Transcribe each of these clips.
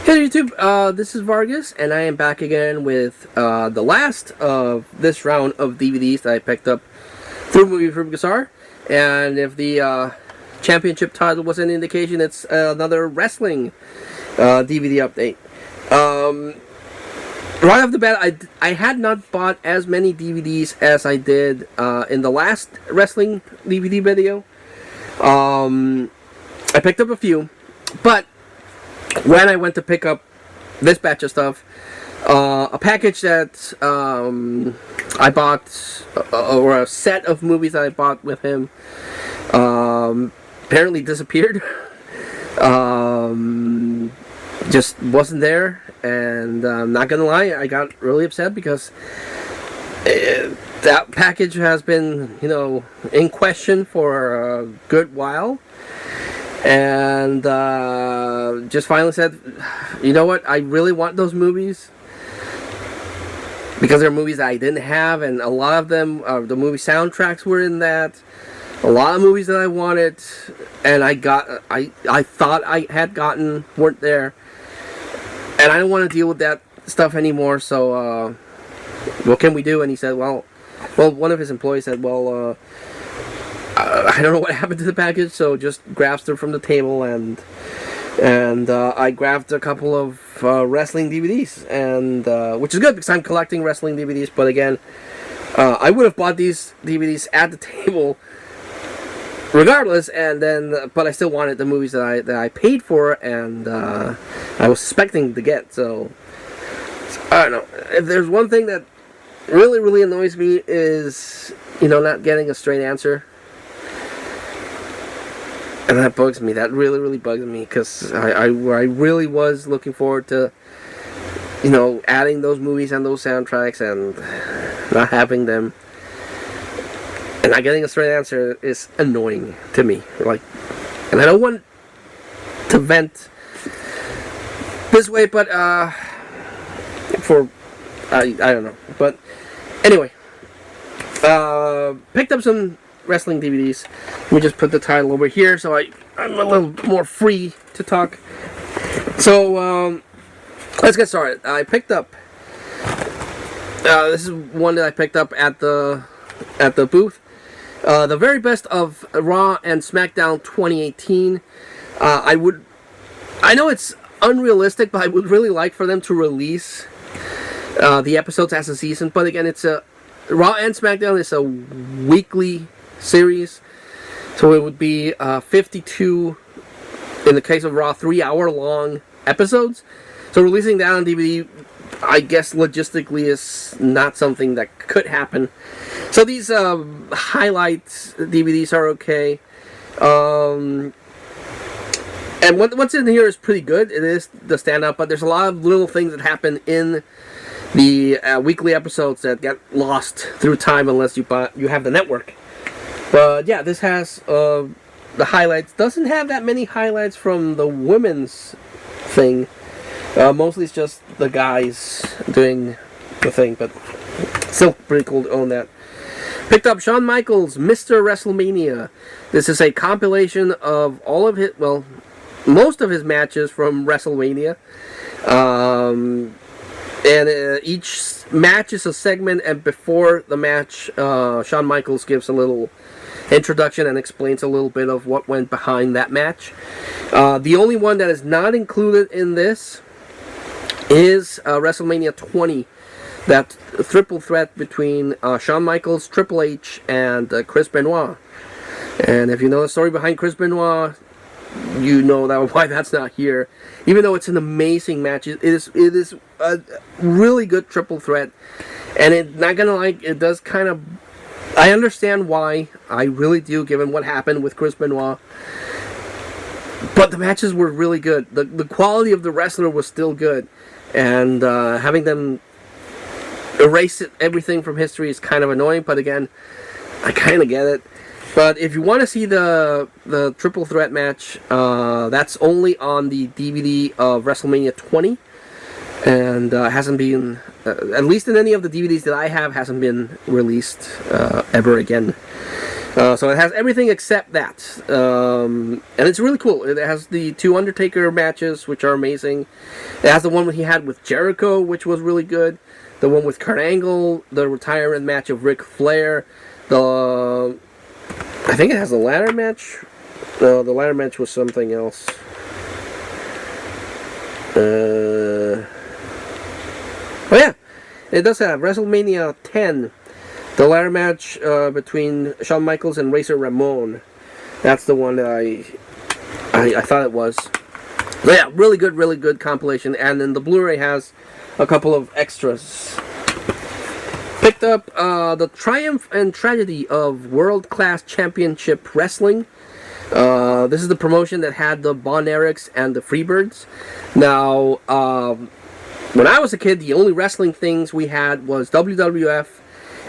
Hey YouTube, this is Vargas, and I am back again with the last of this round of DVDs that I picked up through Movie from Gazar. And if the championship title was an indication, it's another wrestling DVD update. Right off the bat, I had not bought as many DVDs as I did in the last wrestling DVD video. I picked up a few, but when I went to pick up this batch of stuff, a package that I bought, or a set of movies that I bought with him, apparently disappeared. Just wasn't there, and I'm not gonna lie, I got really upset because that package has been, in question for a good while. And just finally said, you know what, I really want those movies because they're movies that I didn't have, and a lot of them, the movie soundtracks were in that. A lot of movies that I wanted and I thought I had gotten weren't there, and I don't want to deal with that stuff anymore. So what can we do? And he said, well, one of his employees said, well, I don't know what happened to the package, so just grabbed it from the table, and I grabbed a couple of wrestling DVDs, and which is good because I'm collecting wrestling DVDs. But again, I would have bought these DVDs at the table regardless, but I still wanted the movies that I paid for, and I was expecting to get. So I don't know. If there's one thing that really annoys me is not getting a straight answer. And that bugs me. That really bugs me because I really was looking forward to, adding those movies and those soundtracks, and not having them. And not getting a straight answer is annoying to me. And I don't want to vent this way, but I don't know. But anyway, picked up some wrestling DVDs. Let me just put the title over here so I'm a little more free to talk. So let's get started. I picked up this is one that I picked up at the booth. The very best of Raw and SmackDown 2018. I know it's unrealistic, but I would really like for them to release the episodes as a season. But again, it's a Raw and SmackDown is a weekly series, so it would be 52, in the case of Raw, 3-hour long episodes. So releasing that on DVD, I guess logistically, is not something that could happen. So these highlights DVDs are okay, and what's in here is pretty good. It is the standout, but there's a lot of little things that happen in the weekly episodes that get lost through time unless you have the network. But yeah, this has the highlights. Doesn't have that many highlights from the women's thing. Mostly it's just the guys doing the thing, but still pretty cool to own that. Picked up Shawn Michaels' Mr. WrestleMania. This is a compilation of all of most of his matches from WrestleMania. And each match is a segment, and before the match, Shawn Michaels gives a little introduction and explains a little bit of what went behind that match. The only one that is not included in this is WrestleMania 20, that triple threat between Shawn Michaels, Triple H, and Chris Benoit. And if you know the story behind Chris Benoit, you know why that's not here. Even though it's an amazing match, it is a really good triple threat, and it does kind of. I understand why. I really do, given what happened with Chris Benoit. But the matches were really good. The quality of the wrestler was still good, and having them erase everything from history is kind of annoying. But again, I kind of get it. But if you want to see the triple threat match, that's only on the DVD of WrestleMania 20, and hasn't been, at least in any of the DVDs that I have, hasn't been released ever again. So it has everything except that, and it's really cool. It has the 2 Undertaker matches, which are amazing. It has the one he had with Jericho, which was really good. The one with Kurt Angle, the retirement match of Ric Flair. I think it has the ladder match. No, the ladder match was something else. Oh yeah, it does have WrestleMania 10. The ladder match between Shawn Michaels and Razor Ramon. That's the one that I thought it was. But yeah, really good compilation. And then the Blu-ray has a couple of extras. Picked up the Triumph and Tragedy of World Class Championship Wrestling. This is the promotion that had the Von Erichs and the Freebirds. Now, when I was a kid, the only wrestling things we had was WWF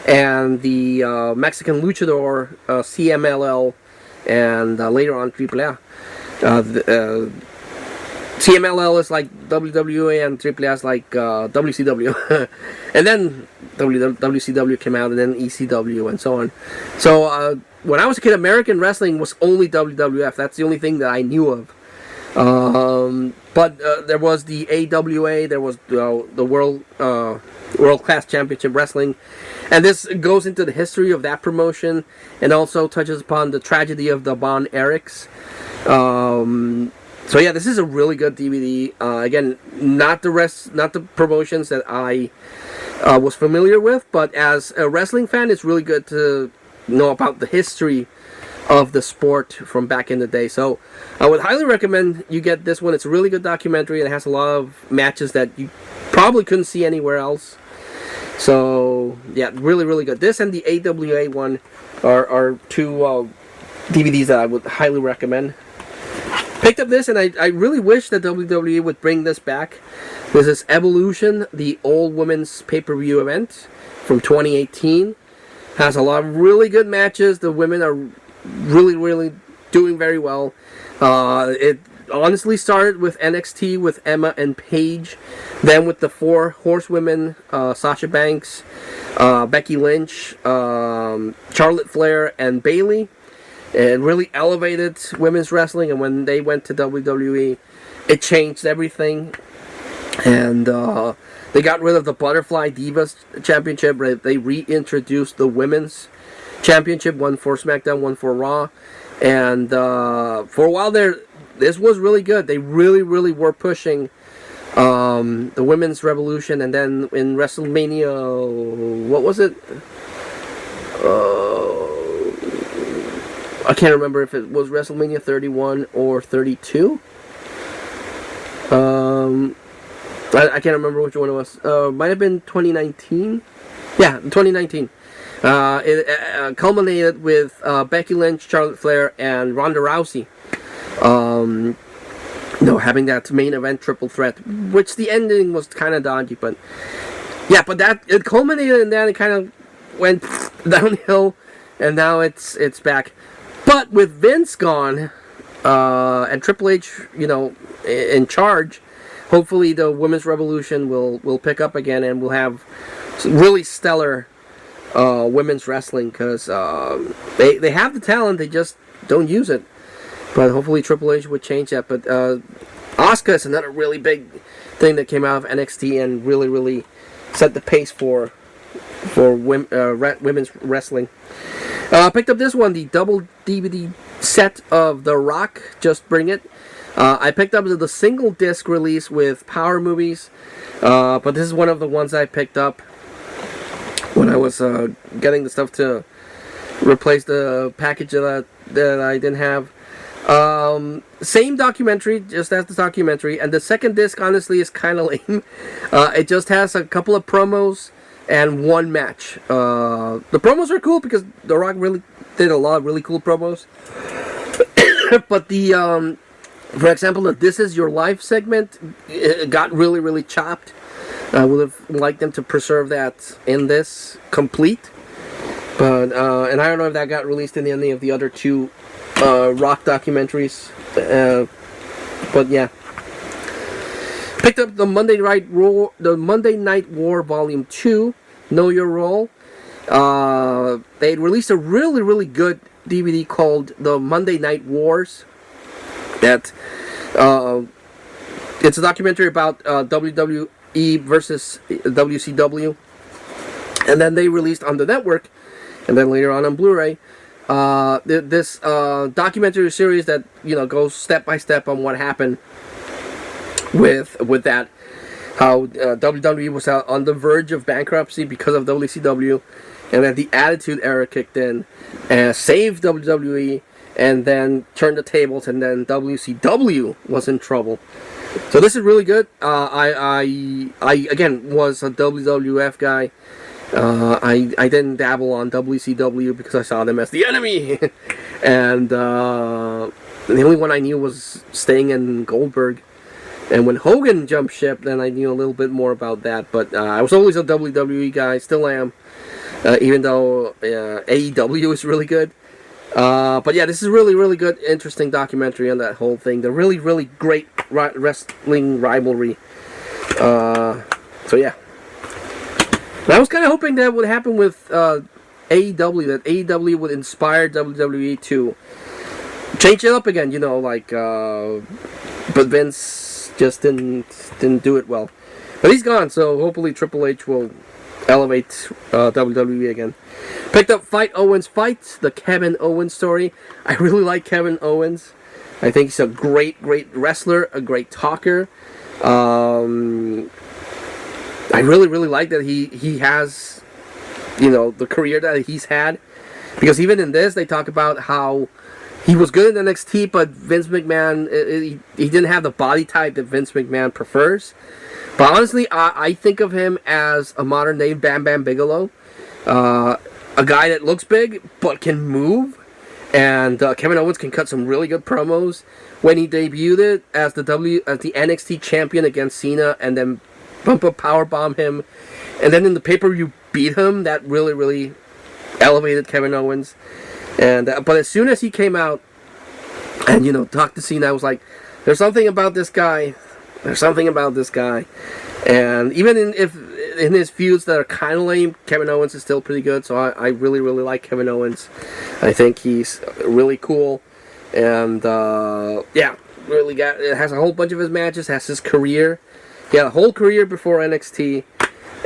and the Mexican Luchador, CMLL, and later on AAA. CMLL is like WWA and AAA is like WCW. And then WCW came out, and then ECW, and so on. So when I was a kid, American wrestling was only WWF. That's the only thing that I knew of. But there was the AWA, there was the World Class Championship Wrestling, and this goes into the history of that promotion, and also touches upon the tragedy of the Von Erichs. So yeah, this is a really good DVD. Again, not the promotions that I was familiar with, but as a wrestling fan, it's really good to know about the history of the sport from back in the day. So I would highly recommend you get this one. It's a really good documentary. It has a lot of matches that you probably couldn't see anywhere else. So yeah, really good. This and the AWA one are 2 DVDs that I would highly recommend. Picked up this, and I really wish that WWE would bring this back. This is Evolution, the Old Women's Pay-Per-View event from 2018. Has a lot of really good matches. The women are really doing very well. It honestly started with NXT with Emma and Paige, then with the 4 horsewomen, Sasha Banks, Becky Lynch, Charlotte Flair, and Bayley. It really elevated women's wrestling, and when they went to WWE, it changed everything. And they got rid of the Butterfly Divas Championship. They reintroduced the Women's Championship, one for SmackDown, one for Raw. And for a while there, this was really good. They really were pushing the Women's Revolution. And then in WrestleMania, what was it? I can't remember if it was WrestleMania 31 or 32. I can't remember which one it was. Might have been 2019. Yeah, 2019. It culminated with Becky Lynch, Charlotte Flair, and Ronda Rousey. Having that main event triple threat, which the ending was kind of dodgy, but yeah, but that it culminated, and then it kind of went downhill, and now it's back. But with Vince gone and Triple H, in charge, hopefully the Women's Revolution will pick up again, and we'll have really stellar women's wrestling, because they have the talent, they just don't use it. But hopefully Triple H would change that. But Asuka is another really big thing that came out of NXT and really set the pace for women's wrestling. Picked up this one, the double DVD set of The Rock, Just Bring It. I picked up the single disc release with Power Movies, but this is one of the ones I picked up when I was getting the stuff to replace the package that I didn't have. Same documentary, just as the documentary, and the second disc honestly is kind of lame. It just has a couple of promos and one match. The promos are cool because The Rock really did a lot of really cool promos. But the for example, the This Is Your Life segment, it got really chopped. I would have liked them to preserve that in this complete. But and I don't know if that got released in any of the other 2 Rock documentaries. But yeah. Picked up the Monday Night War Volume 2, Know Your Role. They released a really good DVD called The Monday Night Wars. That it's a documentary about WWE versus WCW, and then they released on the network, and then later on Blu-ray. This documentary series that goes step by step on what happened with that, how WWE was on the verge of bankruptcy because of WCW, and then the Attitude Era kicked in and saved WWE, and then turned the tables, and then WCW was in trouble. So this is really good. I again was a WWF guy. I didn't dabble on WCW because I saw them as the enemy, and the only one I knew was Sting and Goldberg. And when Hogan jumped ship, then I knew a little bit more about that. But I was always a WWE guy, still am, even though AEW is really good. But yeah, this is really, really good, interesting documentary on that whole thing. The really, really great wrestling rivalry. So yeah. And I was kind of hoping that would happen with AEW, that AEW would inspire WWE to change it up again, but Vince just didn't do it well. But he's gone, so hopefully Triple H will elevate WWE again. Picked up Fight Owens Fight, the Kevin Owens story. I really like Kevin Owens. I think he's a great, great wrestler, a great talker. I really, really like that he has, the career that he's had. Because even in this, they talk about how he was good in NXT, but Vince McMahon, he didn't have the body type that Vince McMahon prefers. But honestly, I think of him as a modern day Bam Bam Bigelow. A guy that looks big, but can move. And Kevin Owens can cut some really good promos. When he debuted it as the NXT champion against Cena, and then bump up powerbomb him, and then in the pay-per-view beat him, that really, really elevated Kevin Owens. And but as soon as he came out and talked to Cena, I was like, there's something about this guy. There's something about this guy. And even in his feuds that are kind of lame, Kevin Owens is still pretty good. So I really, really like Kevin Owens. I think he's really cool. And yeah, really it has a whole bunch of his matches, has his career. He had a whole career before NXT,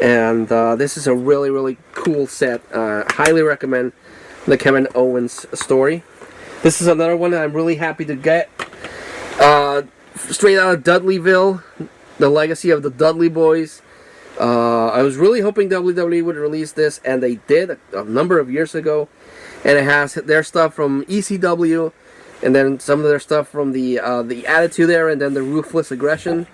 and this is a really, really cool set. Highly recommend the Kevin Owens story. This is another one that I'm really happy to get. Straight out of Dudleyville, the legacy of the Dudley Boys. I was really hoping WWE would release this, and they did a number of years ago. And it has their stuff from ECW, and then some of their stuff from the Attitude Era, and then the Ruthless Aggression.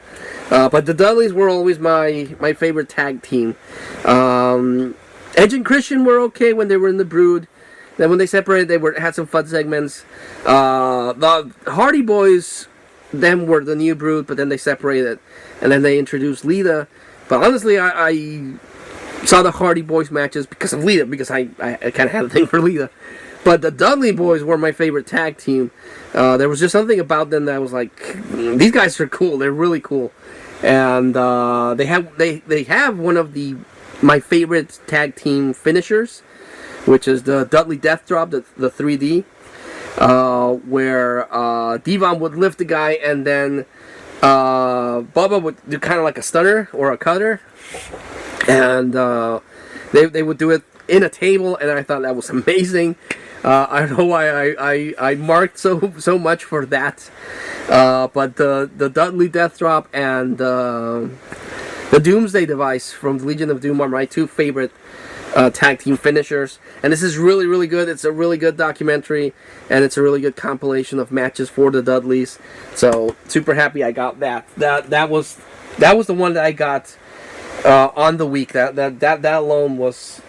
But the Dudleys were always my favorite tag team. Edge and Christian were okay when they were in the Brood. Then when they separated, they had some fun segments. The Hardy Boys, them were the new Brood, but then they separated, and then they introduced Lita. But honestly, I saw the Hardy Boys matches because of Lita, because I kind of had a thing for Lita. But the Dudley Boys were my favorite tag team. There was just something about them that was like, these guys are cool. They're really cool, and they have one of my favorite tag team finishers, which is the Dudley Death Drop, the 3D, where Devon would lift the guy, and then Bubba would do kind of like a stunner or a cutter, and they would do it in a table, and I thought that was amazing. I don't know why I marked so much for that, but the Dudley Death Drop and the Doomsday Device from the Legion of Doom are my two favorite tag team finishers, and this is really, really good. It's a really good documentary, and it's a really good compilation of matches for the Dudleys. So super happy I got that. That was the one that I got on the week. That alone was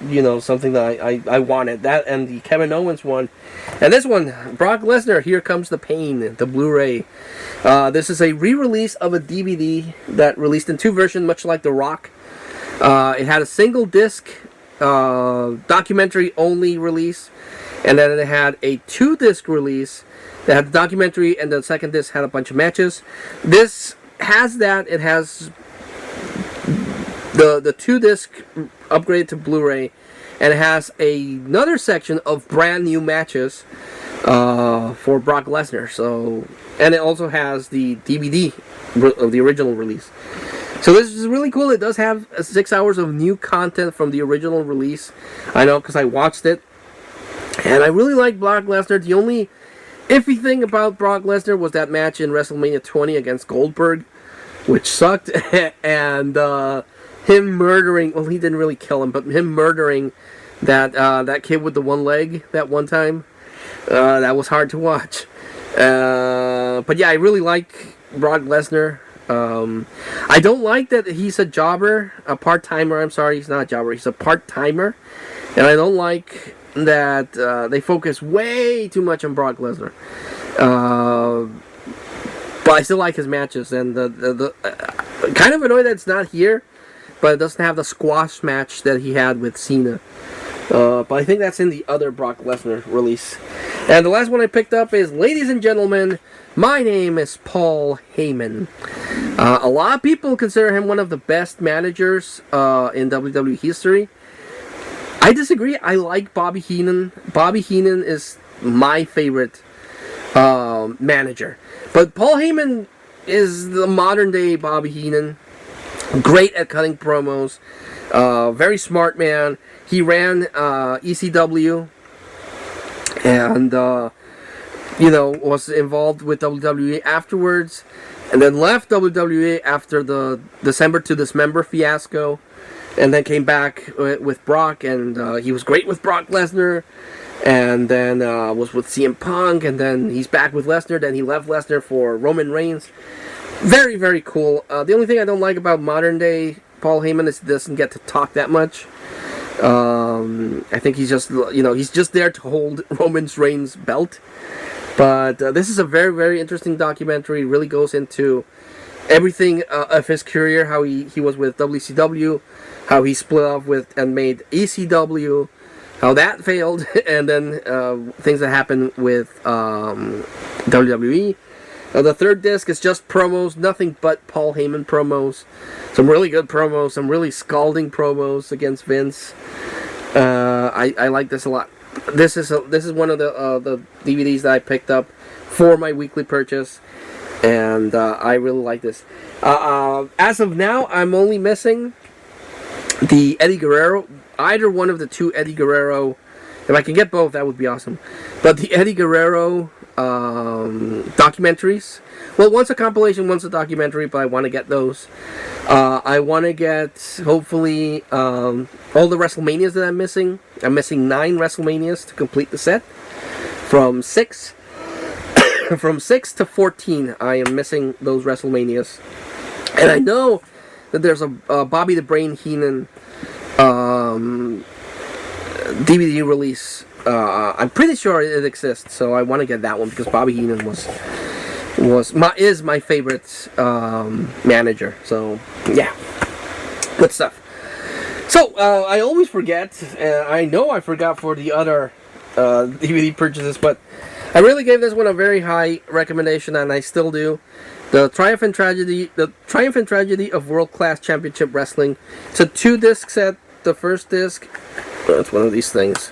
something that I wanted. That and the Kevin Owens one, and this one, Brock Lesnar, Here Comes the Pain, the Blu-ray. This is a re-release of a DVD that released in two versions, much like The Rock. It had a single disc documentary only release, and then it had a 2-disc release that had the documentary, and the second disc had a bunch of matches. This has that. It has the 2-disc upgraded to Blu-ray, and it has another section of brand new matches for Brock Lesnar. So, and it also has the DVD of the original release. So this is really cool. It does have 6 hours of new content from the original release. I know because I watched it. And I really like Brock Lesnar. The only iffy thing about Brock Lesnar was that match in WrestleMania 20 against Goldberg, which sucked. And him murdering, well, he didn't really kill him, but him murdering that kid with the one leg that one time, that was hard to watch. But yeah, I really like Brock Lesnar. I don't like that he's a jobber, a part-timer. I'm sorry, he's not a jobber, he's a part-timer. And I don't like that they focus way too much on Brock Lesnar. But I still like his matches, and the kind of annoyed that it's not here, but it doesn't have the squash match that he had with Cena. But I think that's in the other Brock Lesnar release. And the last one I picked up is, ladies and gentlemen, my name is Paul Heyman. A lot of people consider him one of the best managers in WWE history. I disagree. I like Bobby Heenan. Bobby Heenan is my favorite manager. But Paul Heyman is the modern day Bobby Heenan. Great at cutting promos. Very smart man. He ran ECW. And, was involved with WWE afterwards. And then left WWE after the December to Dismember fiasco. And then came back with Brock, and he was great with Brock Lesnar. And then was with CM Punk, and then he's back with Lesnar. Then he left Lesnar for Roman Reigns. Very, very cool. The only thing I don't like about modern day Paul Heyman is he doesn't get to talk that much. I think he's just, he's just there to hold Roman Reigns' belt. But this is a very, very interesting documentary. It really goes into everything of his career, how he was with WCW, how he split off with and made ECW, how that failed, and then things that happened with WWE. The third disc is just promos, nothing but Paul Heyman promos. Some really good promos, some really scalding promos against Vince. I like this a lot. This is one of the DVDs that I picked up for my weekly purchase, and I really like this. As of now, I'm only missing the Eddie Guerrero, either one of the two Eddie Guerrero. If I can get both, that would be awesome. But the Eddie Guerrero documentaries. Well, one's a compilation, one's a documentary, but I want to get those. I want to get, hopefully, all the WrestleManias that I'm missing. I'm missing 9 WrestleManias to complete the set. From 6 to 14, I am missing those WrestleManias. And I know that there's a Bobby the Brain Heenan DVD release. I'm pretty sure it exists, so I want to get that one because Bobby Heenan is my favorite manager. So yeah, good stuff. So I always forget. I know I forgot for the other DVD purchases, but I really gave this one a very high recommendation, and I still do. The Triumph and Tragedy of World Class Championship Wrestling. It's a 2-disc set. The first disc, it's one of these things.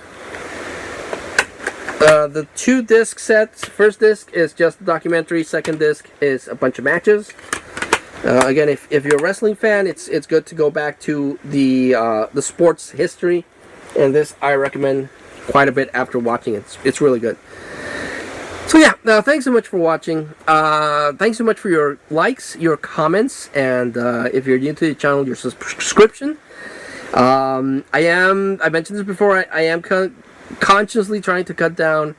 The 2-disc set. First disc is just the documentary. Second disc is a bunch of matches. Again, if you're a wrestling fan, it's good to go back to the sports history, and this I recommend quite a bit after watching it. It's really good. So yeah, thanks so much for watching. Thanks so much for your likes, your comments, and if you're new to the channel, your subscription. I mentioned this before, I am consciously trying to cut down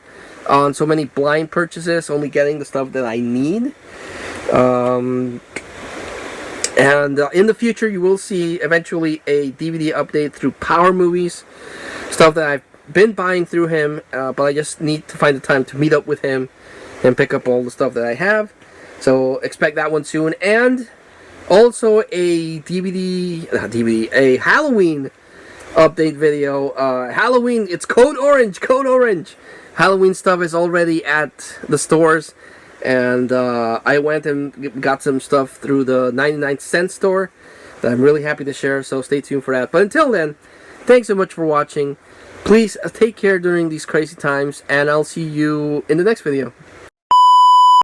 on so many blind purchases, only getting the stuff that I need. And in the future, you will see eventually a DVD update through Power Movies, stuff that I've been buying through him, but I just need to find the time to meet up with him and pick up all the stuff that I have. So expect that one soon. And also a a Halloween update video. Halloween, it's Code Orange. Halloween stuff is already at the stores. And I went and got some stuff through the 99 cent store that I'm really happy to share, so stay tuned for that. But until then, Thanks so much for watching. Please take care during these crazy times, and I'll see you in the next video.